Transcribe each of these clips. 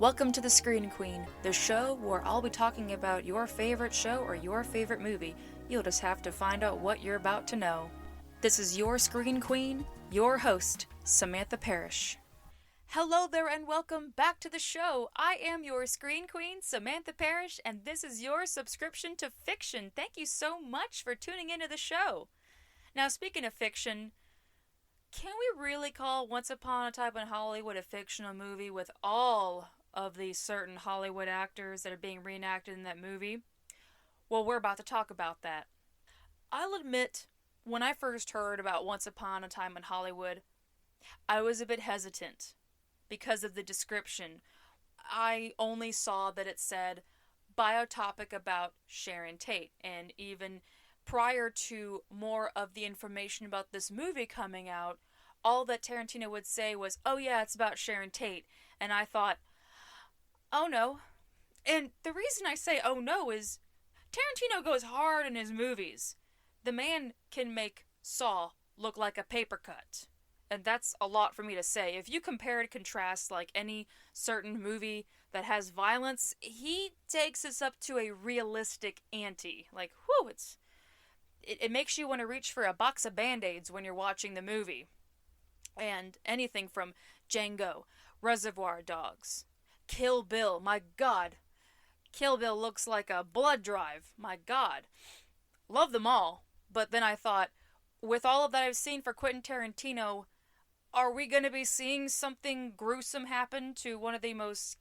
Welcome to The Screen Queen, the show where I'll be talking about your favorite show or your favorite movie. You'll just have to find out what you're about to know. This is your Screen Queen, your host, Samantha Parrish. Hello there and welcome back to the show. I am your Screen Queen, Samantha Parrish, and this is your subscription to fiction. Thank you so much for tuning into the show. Now, speaking of fiction, can we really call Once Upon a Time in Hollywood a fictional movie with all of these certain Hollywood actors that are being reenacted in that movie? Well, we're about to talk about that. I'll admit, when I first heard about Once Upon a Time in Hollywood, I was a bit hesitant because of the description. I only saw that it said biotopic about Sharon Tate, and even prior to more of the information about this movie coming out, all that Tarantino would say was, oh yeah, it's about Sharon Tate. And I thought, oh no. And the reason I say oh no is Tarantino goes hard in his movies. The man can make Saw look like a paper cut. And that's a lot for me to say. If you compare and contrast like any certain movie that has violence, he takes us up to a realistic ante. Like, whew, it makes you want to reach for a box of Band-Aids when you're watching the movie. And anything from Django, Reservoir Dogs, Kill Bill, my god. Kill Bill looks like a blood drive, my god. Love them all, but then I thought, with all of that I've seen for Quentin Tarantino, are we going to be seeing something gruesome happen to one of the most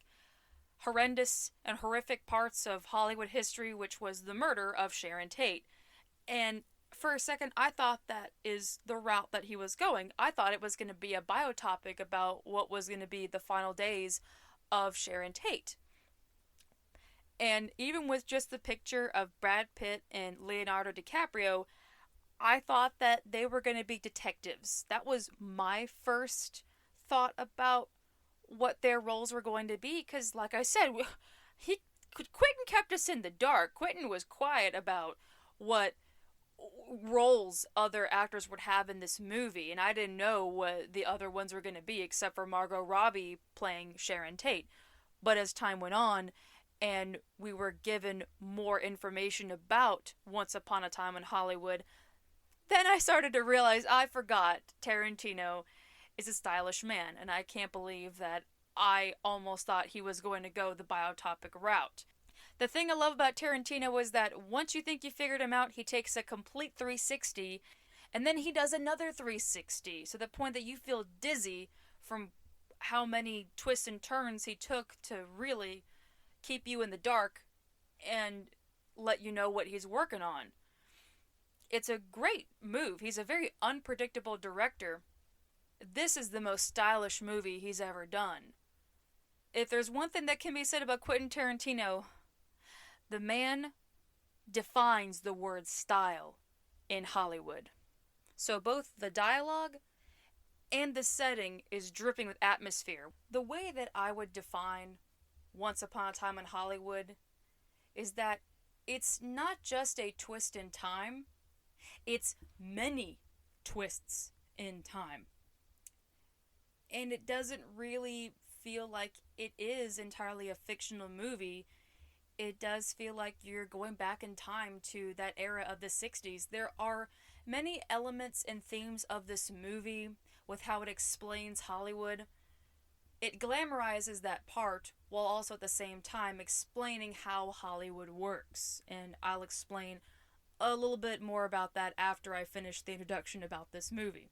horrendous and horrific parts of Hollywood history, which was the murder of Sharon Tate? And for a second, I thought that is the route that he was going. I thought it was going to be a biotopic about what was going to be the final days of Sharon Tate. And even with just the picture of Brad Pitt and Leonardo DiCaprio, I thought that they were going to be detectives. That was my first thought about what their roles were going to be, because like I said, Quentin kept us in the dark. Quentin was quiet about what roles other actors would have in this movie, and I didn't know what the other ones were going to be except for Margot Robbie playing Sharon Tate. But as time went on and we were given more information about Once Upon a Time in Hollywood, then I started to realize I forgot Tarantino is a stylish man, and I can't believe that I almost thought he was going to go the biotopic route. The thing I love about Tarantino is that once you think you figured him out, he takes a complete 360, and then he does another 360, to the point that you feel dizzy from how many twists and turns he took to really keep you in the dark and let you know what he's working on. It's a great move. He's a very unpredictable director. This is the most stylish movie he's ever done. If there's one thing that can be said about Quentin Tarantino, the man defines the word style in Hollywood. So both the dialogue and the setting is dripping with atmosphere. The way that I would define Once Upon a Time in Hollywood is that it's not just a twist in time, it's many twists in time. And it doesn't really feel like it is entirely a fictional movie. It does feel like you're going back in time to that era of the 60s. There are many elements and themes of this movie with how it explains Hollywood. It glamorizes that part while also at the same time explaining how Hollywood works. And I'll explain a little bit more about that after I finish the introduction about this movie.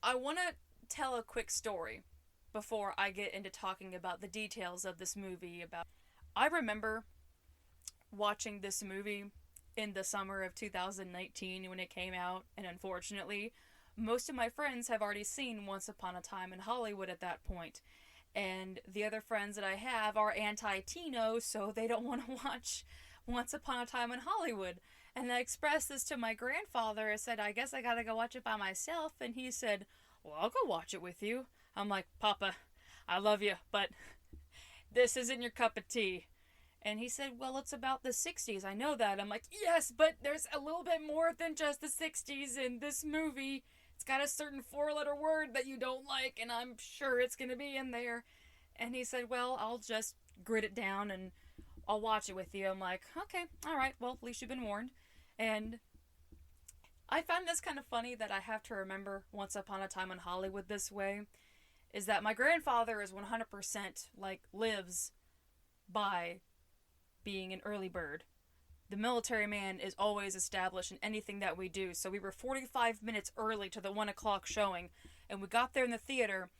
I want to tell a quick story before I get into talking about the details of this movie. I remember watching this movie in the summer of 2019 when it came out, and unfortunately, most of my friends have already seen Once Upon a Time in Hollywood at that point. And the other friends that I have are anti-Tino, so they don't want to watch Once Upon a Time in Hollywood. And I expressed this to my grandfather. I said, I guess I gotta go watch it by myself. And he said, well, I'll go watch it with you. I'm like, Papa, I love you, but this isn't your cup of tea. And he said, well, it's about the 60s. I know that. I'm like, yes, but there's a little bit more than just the 60s in this movie. It's got a certain 4-letter word that you don't like, and I'm sure it's going to be in there. And he said, well, I'll just grit it down and I'll watch it with you. I'm like, okay, all right, well, at least you've been warned. And I found this kind of funny that I have to remember Once Upon a Time in Hollywood this way, is that my grandfather is 100% lives by being an early bird. The military man is always established in anything that we do, so we were 45 minutes early to the 1 o'clock showing, and we got there in the theater,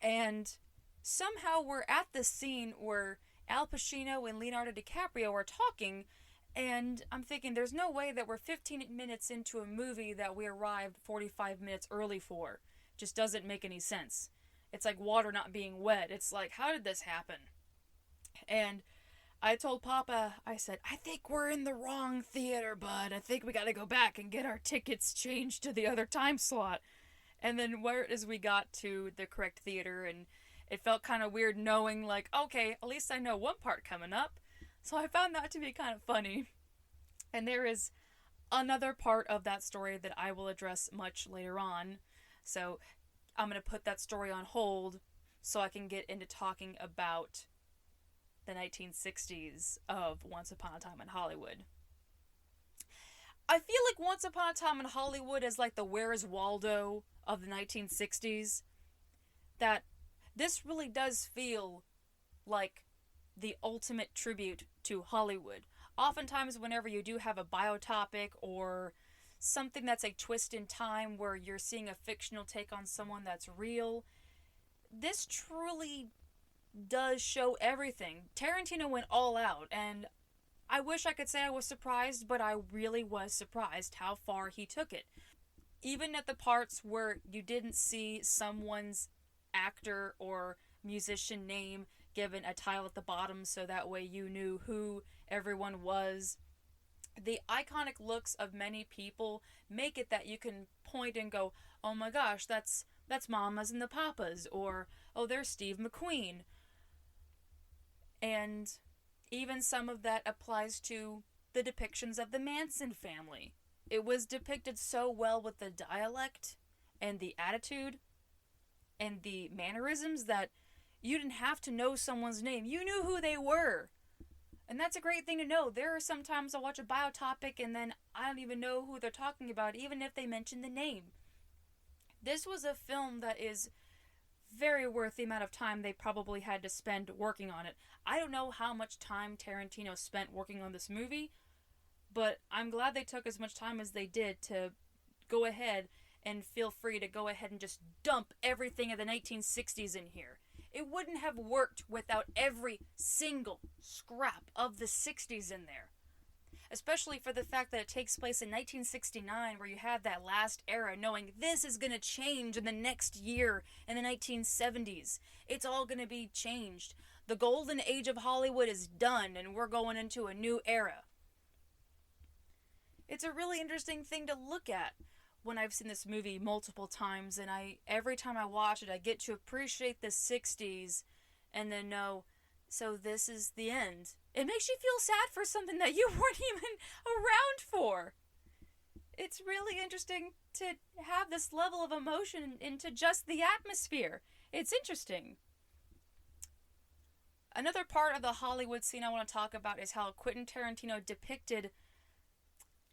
and somehow we're at this scene where Al Pacino and Leonardo DiCaprio are talking, and I'm thinking there's no way that we're 15 minutes into a movie that we arrived 45 minutes early for. Just doesn't make any sense. It's like water not being wet. It's like, how did this happen? And I told Papa, I said, I think we're in the wrong theater, bud. I think we gotta go back and get our tickets changed to the other time slot. And then as we got to the correct theater, and it felt kind of weird knowing, okay, at least I know one part coming up. So I found that to be kind of funny. And there is another part of that story that I will address much later on. So I'm going to put that story on hold so I can get into talking about the 1960s of Once Upon a Time in Hollywood. I feel like Once Upon a Time in Hollywood is like the Where's Waldo of the 1960s. That this really does feel like the ultimate tribute to Hollywood. Oftentimes, whenever you do have a biotopic or something that's a twist in time where you're seeing a fictional take on someone that's real, this truly does show everything. Tarantino went all out, and I wish I could say I was surprised, but I really was surprised how far he took it. Even at the parts where you didn't see someone's actor or musician name given a tile at the bottom so that way you knew who everyone was. The iconic looks of many people make it that you can point and go, oh my gosh, that's Mamas and the Papas, or oh, there's Steve McQueen. And even some of that applies to the depictions of the Manson family. It was depicted so well with the dialect and the attitude and the mannerisms that you didn't have to know someone's name. You knew who they were. And that's a great thing to know. There are sometimes I'll watch a biotopic and then I don't even know who they're talking about, even if they mention the name. This was a film that is very worth the amount of time they probably had to spend working on it. I don't know how much time Tarantino spent working on this movie, but I'm glad they took as much time as they did to go ahead and feel free to go ahead and just dump everything of the 1960s in here. It wouldn't have worked without every single scrap of the 60s in there. Especially for the fact that it takes place in 1969, where you have that last era, knowing this is going to change in the next year in the 1970s. It's all going to be changed. The golden age of Hollywood is done, and we're going into a new era. It's a really interesting thing to look at when I've seen this movie multiple times, and every time I watch it, I get to appreciate the 60s and then know, so this is the end. It makes you feel sad for something that you weren't even around for. It's really interesting to have this level of emotion into just the atmosphere. It's interesting. Another part of the Hollywood scene I want to talk about is how Quentin Tarantino depicted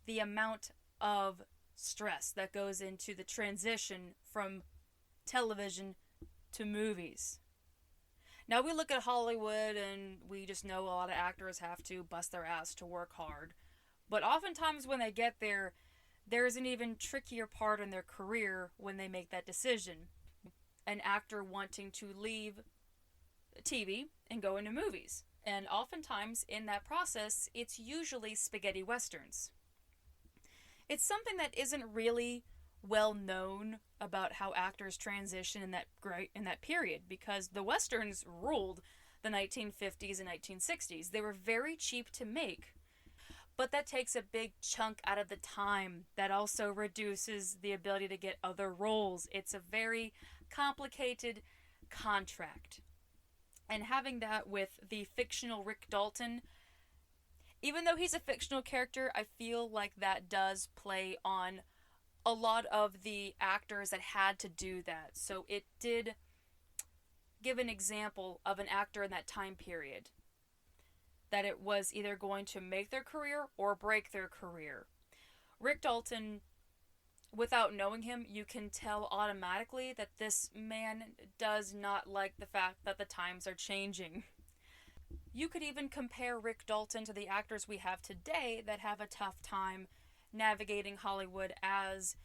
the amount of stress that goes into the transition from television to movies. Now, we look at Hollywood and we just know a lot of actors have to bust their ass to work hard. But oftentimes when they get there, there's an even trickier part in their career when they make that decision. An actor wanting to leave TV and go into movies. And oftentimes in that process, it's usually spaghetti westerns. It's something that isn't really well known about how actors transition in that period, because the westerns ruled the 1950s and 1960s. They were very cheap to make, but that takes a big chunk out of the time. That also reduces the ability to get other roles. It's a very complicated contract. And having that with the fictional Rick Dalton, even though he's a fictional character, I feel like that does play on a lot of the actors that had to do that. So it did give an example of an actor in that time period that it was either going to make their career or break their career. Rick Dalton, without knowing him, you can tell automatically that this man does not like the fact that the times are changing. You could even compare Rick Dalton to the actors we have today that have a tough time navigating Hollywood, as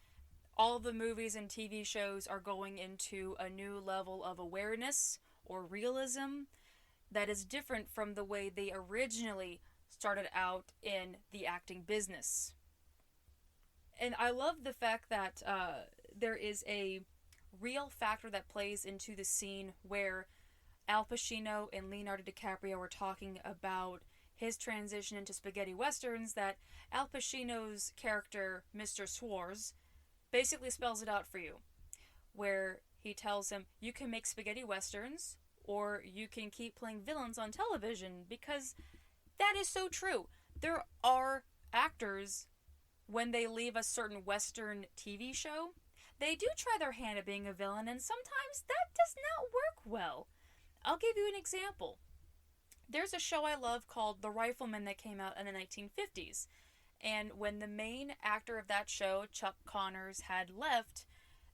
all the movies and TV shows are going into a new level of awareness or realism that is different from the way they originally started out in the acting business. And I love the fact that there is a real factor that plays into the scene where Al Pacino and Leonardo DiCaprio were talking about his transition into spaghetti westerns, that Al Pacino's character, Mr. Schwartz, basically spells it out for you, where he tells him, you can make spaghetti westerns, or you can keep playing villains on television, because that is so true. There are actors, when they leave a certain western TV show, they do try their hand at being a villain, and sometimes that does not work well. I'll give you an example. There's a show I love called The Rifleman that came out in the 1950s. And when the main actor of that show, Chuck Connors, had left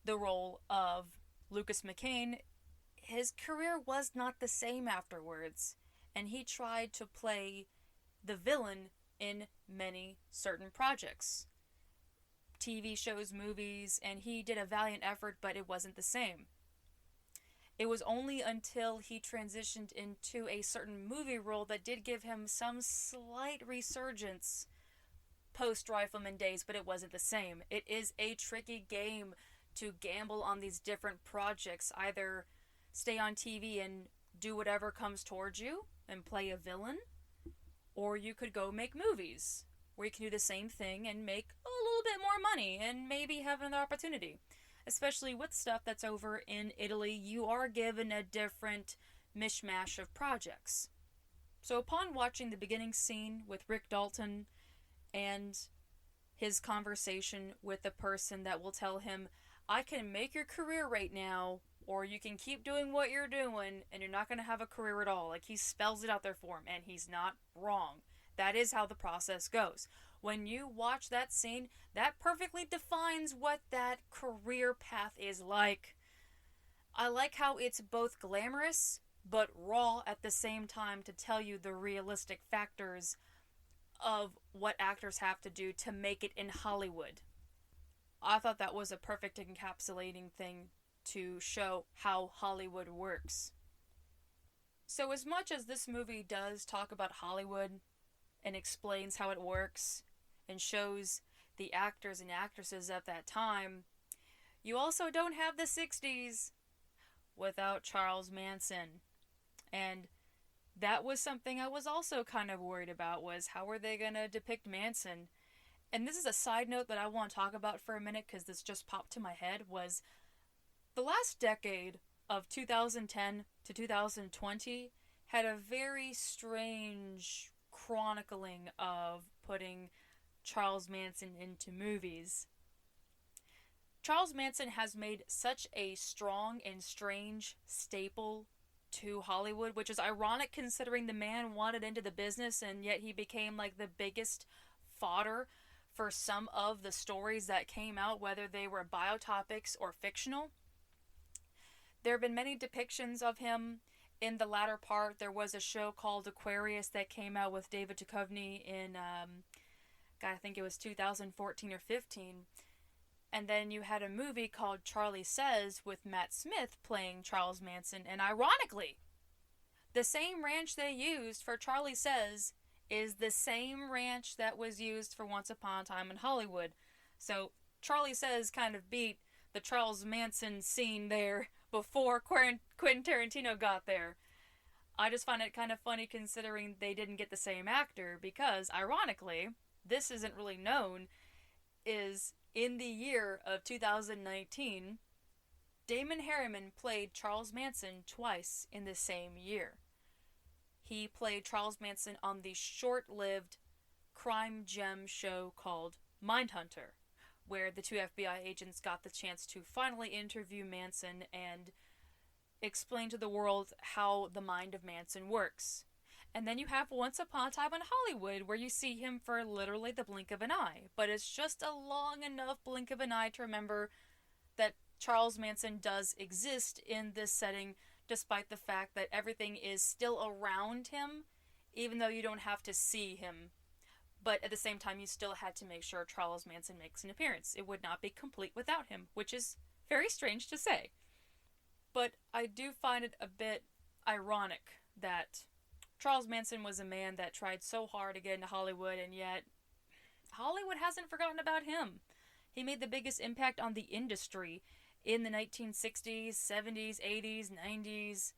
the role of Lucas McCain, his career was not the same afterwards. And he tried to play the villain in many certain projects. TV shows, movies, and he did a valiant effort, but it wasn't the same. It was only until he transitioned into a certain movie role that did give him some slight resurgence post-Rifleman days, but it wasn't the same. It is a tricky game to gamble on these different projects. Either stay on TV and do whatever comes towards you and play a villain, or you could go make movies where you can do the same thing and make a little bit more money and maybe have another opportunity. Especially with stuff that's over in Italy, you are given a different mishmash of projects. So upon watching the beginning scene with Rick Dalton and his conversation with the person that will tell him, I can make your career right now, or you can keep doing what you're doing and you're not going to have a career at all. Like, he spells it out there for him, and he's not wrong. That is how the process goes. When you watch that scene, that perfectly defines what that career path is like. I like how it's both glamorous but raw at the same time to tell you the realistic factors of what actors have to do to make it in Hollywood. I thought that was a perfect encapsulating thing to show how Hollywood works. So as much as this movie does talk about Hollywood and explains how it works and shows the actors and actresses at that time, you also don't have the 60s without Charles Manson. And that was something I was also kind of worried about, was how are they going to depict Manson? And this is a side note that I want to talk about for a minute because this just popped to my head, was the last decade of 2010 to 2020 had a very strange chronicling of putting Charles Manson into movies. Charles Manson has made such a strong and strange staple to Hollywood, which is ironic considering the man wanted into the business and yet he became like the biggest fodder for some of the stories that came out, whether they were biotopics or fictional. There have been many depictions of him in the latter part. There was a show called Aquarius that came out with David Duchovny in, I think it was 2014 or 15. And then you had a movie called Charlie Says with Matt Smith playing Charles Manson. And ironically, the same ranch they used for Charlie Says is the same ranch that was used for Once Upon a Time in Hollywood. So Charlie Says kind of beat the Charles Manson scene there before Quentin Tarantino got there. I just find it kind of funny considering they didn't get the same actor, because ironically, this isn't really known, is in the year of 2019, Damon Harriman played Charles Manson twice in the same year. He played Charles Manson on the short-lived crime gem show called Mindhunter, where the two FBI agents got the chance to finally interview Manson and explain to the world how the mind of Manson works. And then you have Once Upon a Time in Hollywood, where you see him for literally the blink of an eye. But it's just a long enough blink of an eye to remember that Charles Manson does exist in this setting, despite the fact that everything is still around him, even though you don't have to see him. But at the same time, you still had to make sure Charles Manson makes an appearance. It would not be complete without him, which is very strange to say. But I do find it a bit ironic that Charles Manson was a man that tried so hard to get into Hollywood, and yet Hollywood hasn't forgotten about him. He made the biggest impact on the industry in the 1960s, 70s, 80s, 90s,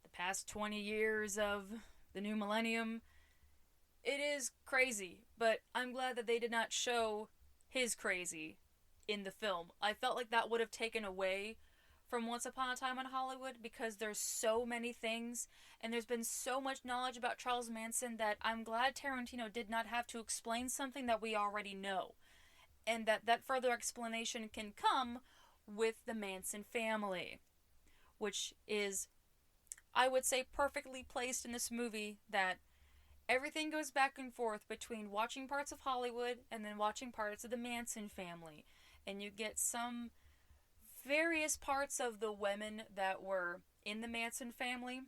the past 20 years of the new millennium. It is crazy, but I'm glad that they did not show his crazy in the film. I felt like that would have taken away from Once Upon a Time in Hollywood, because there's so many things, and there's been so much knowledge about Charles Manson that I'm glad Tarantino did not have to explain something that we already know. And that further explanation can come with the Manson family, which is, I would say, perfectly placed in this movie, that everything goes back and forth between watching parts of Hollywood and then watching parts of the Manson family. And you get some various parts of the women that were in the Manson family.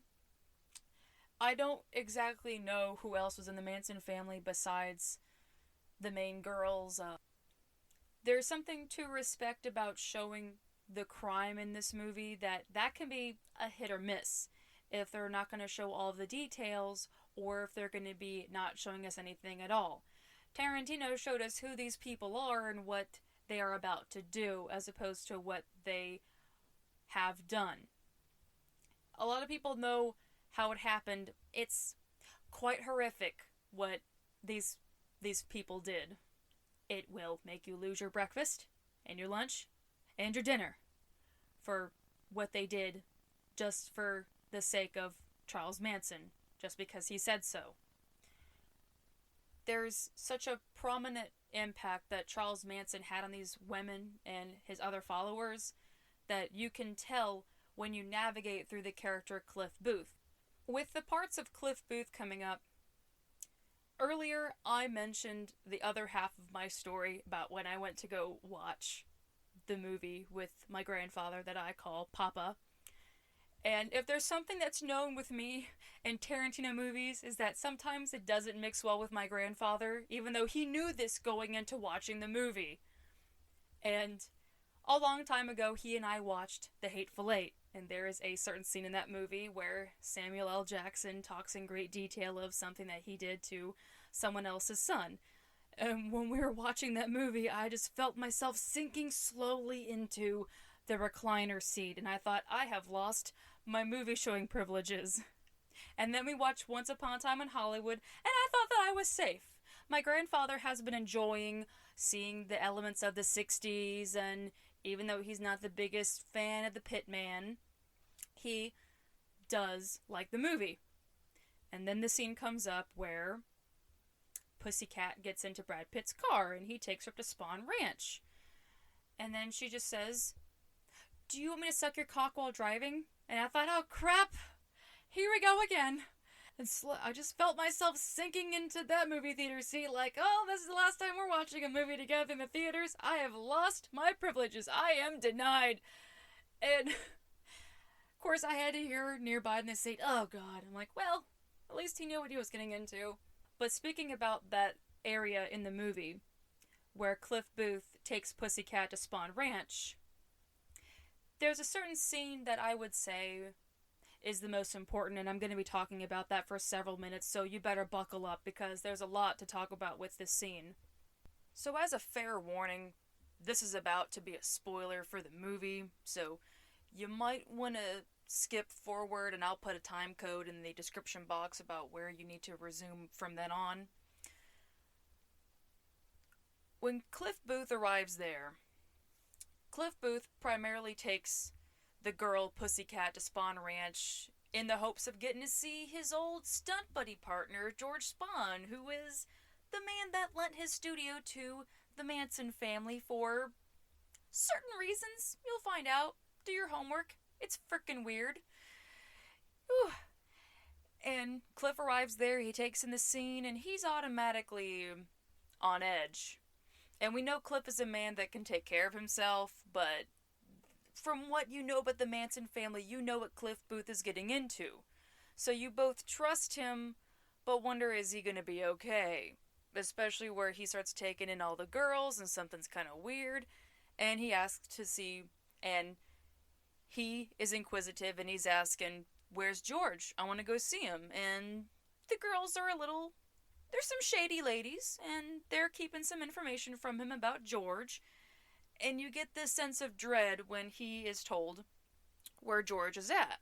I don't exactly know who else was in the Manson family besides the main girls. There's something to respect about showing the crime in this movie that can be a hit or miss if they're not going to show all of the details, or if they're going to be not showing us anything at all. Tarantino showed us who these people are and what they are about to do, as opposed to what they have done. A lot of people know how it happened. It's quite horrific what these people did. It will make you lose your breakfast, and your lunch, and your dinner, for what they did, just for the sake of Charles Manson, just because he said so. There's such a prominent impact that Charles Manson had on these women and his other followers that you can tell when you navigate through the character Cliff Booth. With the parts of Cliff Booth coming up, earlier I mentioned the other half of my story about when I went to go watch the movie with my grandfather that I call Papa. And if there's something that's known with me in Tarantino movies, is that sometimes it doesn't mix well with my grandfather, even though he knew this going into watching the movie. And a long time ago, he and I watched The Hateful Eight, and there is a certain scene in that movie where Samuel L. Jackson talks in great detail of something that he did to someone else's son. And when we were watching that movie, I just felt myself sinking slowly into the recliner seat, and I thought, I have lost my movie showing privileges. And then we watched Once Upon a Time in Hollywood, and I thought that I was safe. My grandfather has been enjoying seeing the elements of the 60s, and even though he's not the biggest fan of the Pitman, he does like the movie. And then the scene comes up where Pussycat gets into Brad Pitt's car, and he takes her up to Spawn Ranch. And then she just says, "Do you want me to suck your cock while driving?" And I thought, oh crap, here we go again. And I just felt myself sinking into that movie theater seat like, oh, this is the last time we're watching a movie together in the theaters. I have lost my privileges. I am denied. And, of course, I had to hear nearby in the seat, oh God. I'm like, well, at least he knew what he was getting into. But speaking about that area in the movie where Cliff Booth takes Pussycat to Spawn Ranch, there's a certain scene that I would say is the most important, and I'm going to be talking about that for several minutes, so you better buckle up because there's a lot to talk about with this scene. So as a fair warning, this is about to be a spoiler for the movie, so you might want to skip forward, and I'll put a time code in the description box about where you need to resume from then on. When Cliff Booth arrives there, Cliff Booth primarily takes the girl Pussycat to Spawn Ranch in the hopes of getting to see his old stunt buddy partner, George Spahn, who is the man that lent his studio to the Manson family for certain reasons. You'll find out. Do your homework. It's frickin' weird. Whew. And Cliff arrives there, he takes in the scene, and he's automatically on edge. And we know Cliff is a man that can take care of himself, but from what you know about the Manson family, you know what Cliff Booth is getting into. So you both trust him, but wonder, is he going to be okay? Especially where he starts taking in all the girls and something's kind of weird. And he asks to see, and he is inquisitive and he's asking, "Where's George? I want to go see him." And the girls are a little. There's some shady ladies, and they're keeping some information from him about George. And you get this sense of dread when he is told where George is at.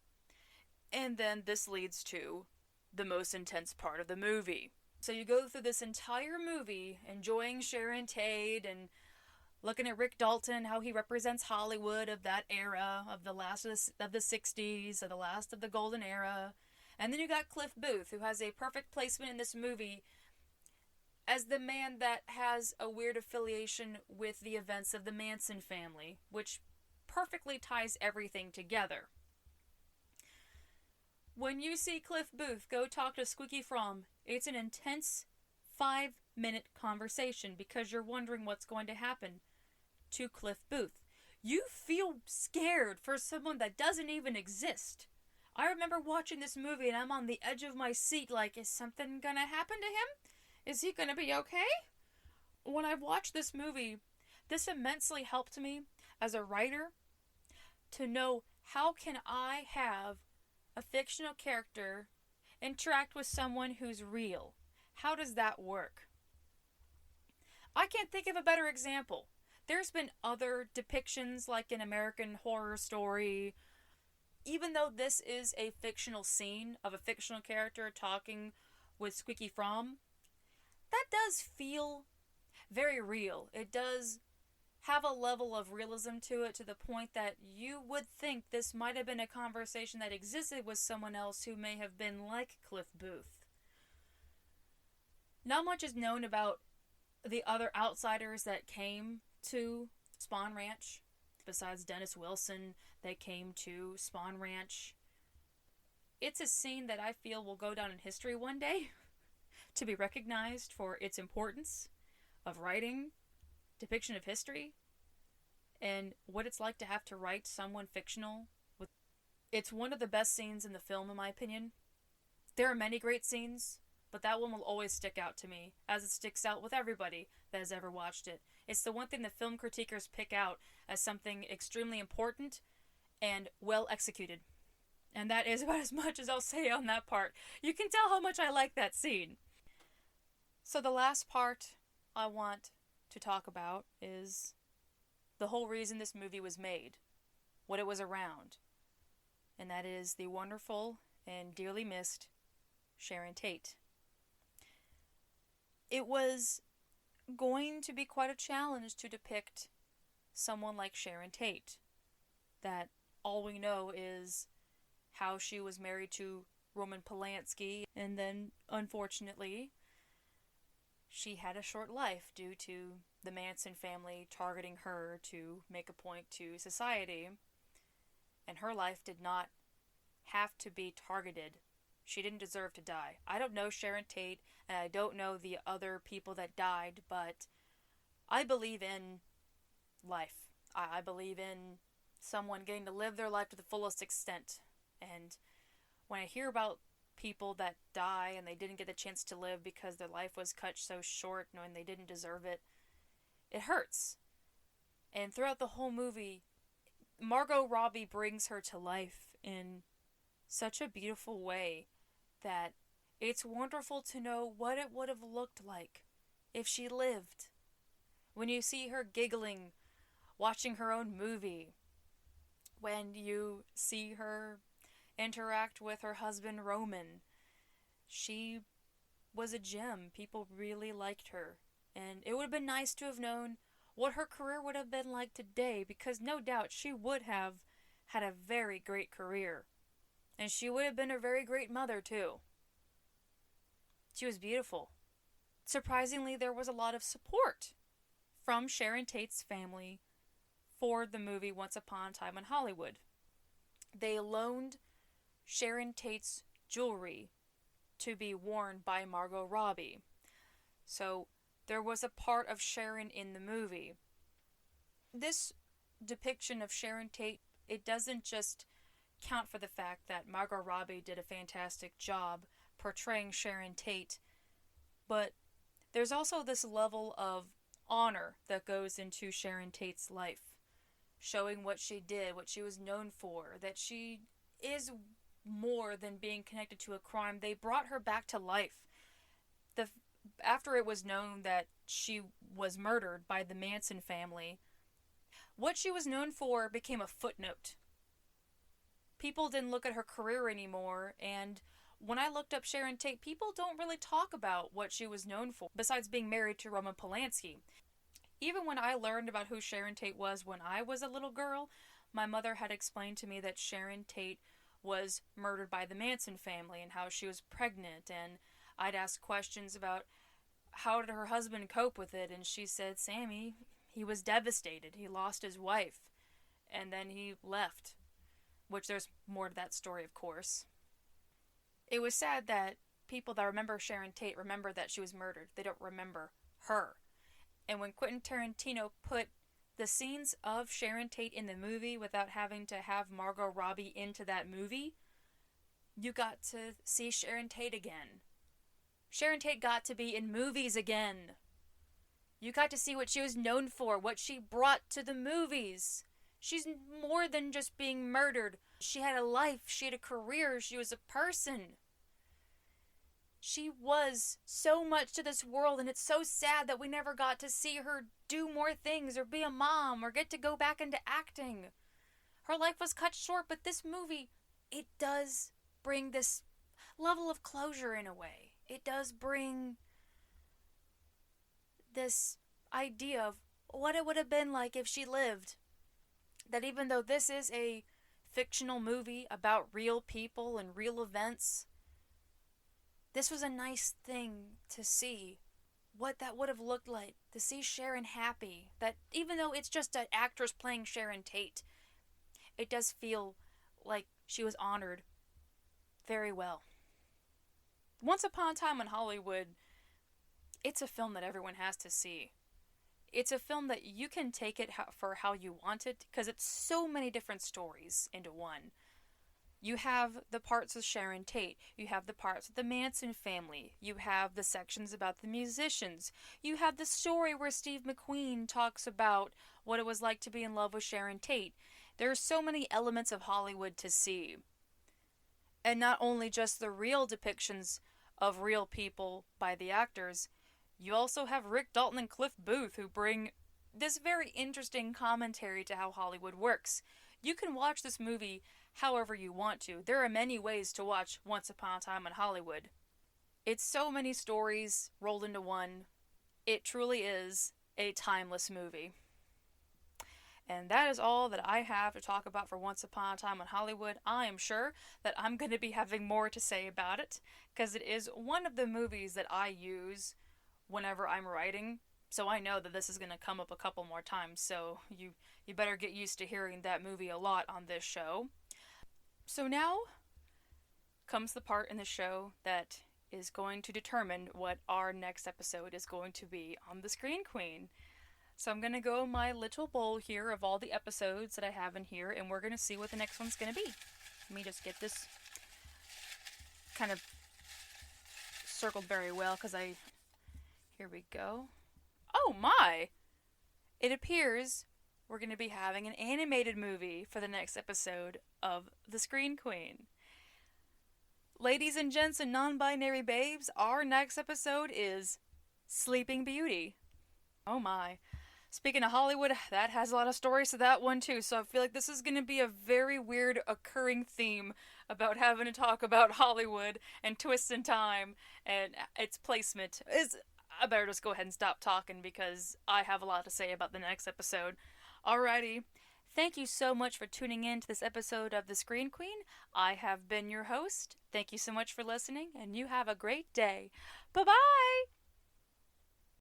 And then this leads to the most intense part of the movie. So you go through this entire movie enjoying Sharon Tate and looking at Rick Dalton, how he represents Hollywood of that era, of the last of the 60s, of the last of the golden era. And then you got Cliff Booth, who has a perfect placement in this movie as the man that has a weird affiliation with the events of the Manson family, which perfectly ties everything together. When you see Cliff Booth go talk to Squeaky Fromm, it's an intense 5-minute conversation because you're wondering what's going to happen to Cliff Booth. You feel scared for someone that doesn't even exist. I remember watching this movie and I'm on the edge of my seat like, is something gonna happen to him? Is he gonna be okay? When I watched this movie, this immensely helped me as a writer to know, how can I have a fictional character interact with someone who's real? How does that work? I can't think of a better example. There's been other depictions, like in American Horror Story. Even though this is a fictional scene of a fictional character talking with Squeaky Fromm, that does feel very real. It does have a level of realism to it, to the point that you would think this might have been a conversation that existed with someone else who may have been like Cliff Booth. Not much is known about the other outsiders that came to Spawn Ranch. Besides Dennis Wilson, that came to Spawn Ranch. It's a scene that I feel will go down in history one day, to be recognized for its importance of writing, depiction of history, and what it's like to have to write someone fictional. It's one of the best scenes in the film, in my opinion. There are many great scenes, but that one will always stick out to me, as it sticks out with everybody that has ever watched it. It's the one thing the film critiquers pick out as something extremely important and well executed. And that is about as much as I'll say on that part. You can tell how much I like that scene. So the last part I want to talk about is the whole reason this movie was made, what it was around, and that is the wonderful and dearly missed Sharon Tate. It was going to be quite a challenge to depict someone like Sharon Tate, that all we know is how she was married to Roman Polanski, and then, unfortunately, she had a short life due to the Manson family targeting her to make a point to society, and her life did not have to be targeted. She didn't deserve to die. I don't know Sharon Tate, and I don't know the other people that died, but I believe in life. I believe in someone getting to live their life to the fullest extent. And when I hear about people that die and they didn't get the chance to live because their life was cut so short, knowing they didn't deserve it, it hurts. And throughout the whole movie, Margot Robbie brings her to life in such a beautiful way that it's wonderful to know what it would have looked like if she lived. When you see her giggling, watching her own movie, when you see her interact with her husband Roman, she was a gem. People really liked her. And it would have been nice to have known what her career would have been like today, because no doubt she would have had a very great career. And she would have been a very great mother, too. She was beautiful. Surprisingly, there was a lot of support from Sharon Tate's family for the movie Once Upon a Time in Hollywood. They loaned Sharon Tate's jewelry to be worn by Margot Robbie. So there was a part of Sharon in the movie. This depiction of Sharon Tate, it doesn't just count for the fact that Margot Robbie did a fantastic job portraying Sharon Tate, but there's also this level of honor that goes into Sharon Tate's life, showing what she did, what she was known for, that she is more than being connected to a crime. They brought her back to life. After it was known that she was murdered by the Manson family, what she was known for became a footnote. People didn't look at her career anymore, and when I looked up Sharon Tate, people don't really talk about what she was known for, besides being married to Roman Polanski. Even when I learned about who Sharon Tate was when I was a little girl, my mother had explained to me that Sharon Tate was murdered by the Manson family and how she was pregnant, and I'd ask questions about how did her husband cope with it, and she said, Sammy, he was devastated. He lost his wife, and then he left, which there's more to that story, of course. It was sad that people that remember Sharon Tate remember that she was murdered. They don't remember her. And when Quentin Tarantino put the scenes of Sharon Tate in the movie without having to have Margot Robbie into that movie, you got to see Sharon Tate again. Sharon Tate got to be in movies again. You got to see what she was known for, what she brought to the movies. She's more than just being murdered. She had a life, she had a career, she was a person. She was so much to this world, and it's so sad that we never got to see her do more things, or be a mom, or get to go back into acting. Her life was cut short, but this movie, it does bring this level of closure in a way. It does bring this idea of what it would have been like if she lived. That even though this is a fictional movie about real people and real events, this was a nice thing to see what that would have looked like, to see Sharon happy. That even though it's just an actress playing Sharon Tate, it does feel like she was honored very well. Once Upon a Time in Hollywood, it's a film that everyone has to see. It's a film that you can take it for how you want it, because it's so many different stories into one. You have the parts of Sharon Tate, you have the parts of the Manson family, you have the sections about the musicians, you have the story where Steve McQueen talks about what it was like to be in love with Sharon Tate. There are so many elements of Hollywood to see. And not only just the real depictions of real people by the actors, you also have Rick Dalton and Cliff Booth, who bring this very interesting commentary to how Hollywood works. You can watch this movie however you want to. There are many ways to watch Once Upon a Time in Hollywood. It's so many stories rolled into one. It truly is a timeless movie. And that is all that I have to talk about for Once Upon a Time in Hollywood. I am sure that I'm going to be having more to say about it, because it is one of the movies that I use whenever I'm writing. So I know that this is going to come up a couple more times, so you better get used to hearing that movie a lot on this show. So now comes the part in the show that is going to determine what our next episode is going to be on the Screen Queen. So I'm going to go my little bowl here of all the episodes that I have in here, and we're going to see what the next one's going to be. Let me just get this kind of circled very well, because here we go. Oh my! It appears we're going to be having an animated movie for the next episode of The Screen Queen. Ladies and gents and non-binary babes, our next episode is Sleeping Beauty. Oh my. Speaking of Hollywood, that has a lot of stories to that one too, so I feel like this is going to be a very weird occurring theme about having to talk about Hollywood and twists in time and its placement. I better just go ahead and stop talking, because I have a lot to say about the next episode. Alrighty. Thank you so much for tuning in to this episode of The Screen Queen. I have been your host. Thank you so much for listening, and you have a great day. Bye-bye!